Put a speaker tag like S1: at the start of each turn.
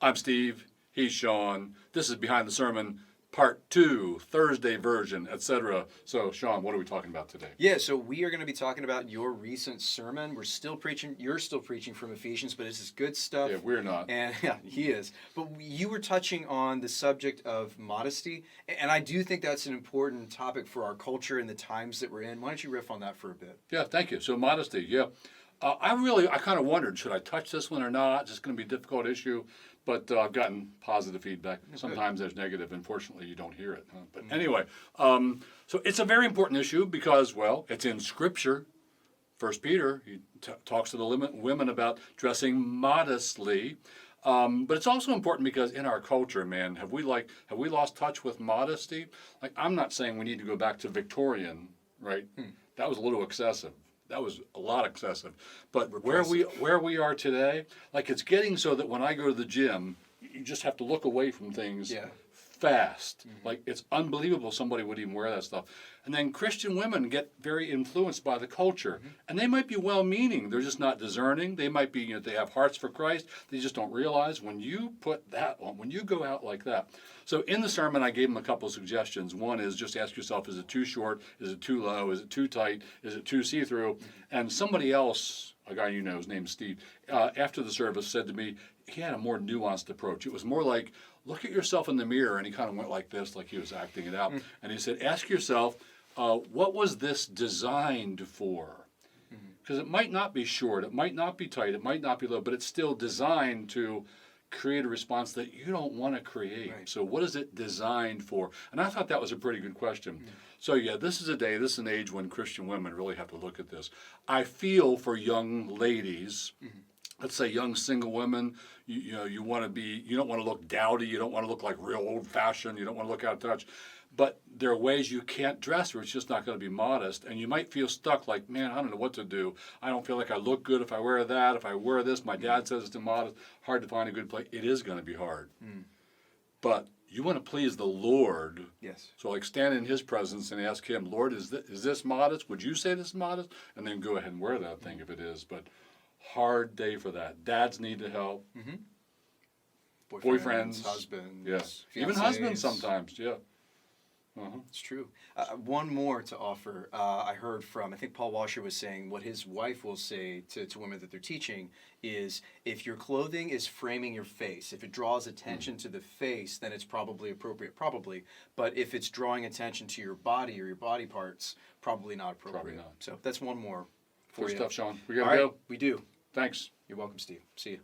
S1: I'm Steve. He's Sean. This is Behind the Sermon, Part 2, Thursday version, etc. So, Sean, what are we talking about today?
S2: Yeah, so we are going to be talking about your recent sermon. You're still preaching from Ephesians, but this is good stuff.
S1: Yeah, we're not.
S2: And yeah, he is. But you were touching on the subject of modesty, and I do think that's an important topic for our culture and the times that we're in. Why don't you riff on that for a bit?
S1: Yeah, thank you. So, modesty, yeah. I kind of wondered, should I touch this one or not? It's going to be a difficult issue, but I've gotten positive feedback. Sometimes there's negative. Unfortunately, you don't hear it. But anyway, so it's a very important issue because, well, it's in Scripture. First Peter, he talks to the women about dressing modestly. But it's also important because in our culture, man, have we lost touch with modesty? Like, I'm not saying we need to go back to Victorian, right? That was a little excessive. That was a lot excessive. But where we are today, like, it's getting so that when I go to the gym, you just have to look away from things fast. Like, it's unbelievable somebody would even wear that stuff. And then Christian women get very influenced by the culture. And they might be well-meaning. They're just not discerning. They might be, they have hearts for Christ. They just don't realize when you put that on, when you go out like that. So in the sermon, I gave them a couple of suggestions. One is just ask yourself, is it too short? Is it too low? Is it too tight? Is it too see-through? And somebody else, a guy you know, his name's Steve, after the service said to me, he had a more nuanced approach. It was more like, look at yourself in the mirror, and he kind of went like this, like he was acting it out. And he said, ask yourself, what was this designed for? Because it might not be short, it might not be tight, it might not be low, but it's still designed to create a response that you don't want to create. Right. So what is it designed for? And I thought that was a pretty good question. So yeah, this is an age when Christian women really have to look at this. I feel for young ladies, let's say young single women, you don't want to look dowdy, you don't want to look like real old-fashioned, you don't want to look out of touch. But there are ways you can't dress where it's just not going to be modest, and you might feel stuck like, man, I don't know what to do. I don't feel like I look good if I wear that. If I wear this, my dad says it's immodest. Hard to find a good place. It is going to be hard. But you want to please the Lord.
S2: Yes.
S1: So like stand in His presence and ask Him, Lord, is this modest? Would you say this is modest? And then go ahead and wear that thing if it is. But hard day for that. Dads need to help. Boyfriends,
S2: husbands,
S1: yes, even husbands sometimes, yeah.
S2: It's true. One more to offer. I heard from, I think Paul Washer was saying what his wife will say to women that they're teaching is, if your clothing is framing your face, if it draws attention to the face, then it's probably appropriate, probably. But if it's drawing attention to your body or your body parts, probably not appropriate.
S1: Probably not.
S2: So that's one more for
S1: Good
S2: you.
S1: stuff, Sean. We got to go.
S2: We do.
S1: Thanks.
S2: You're welcome, Steve. See you.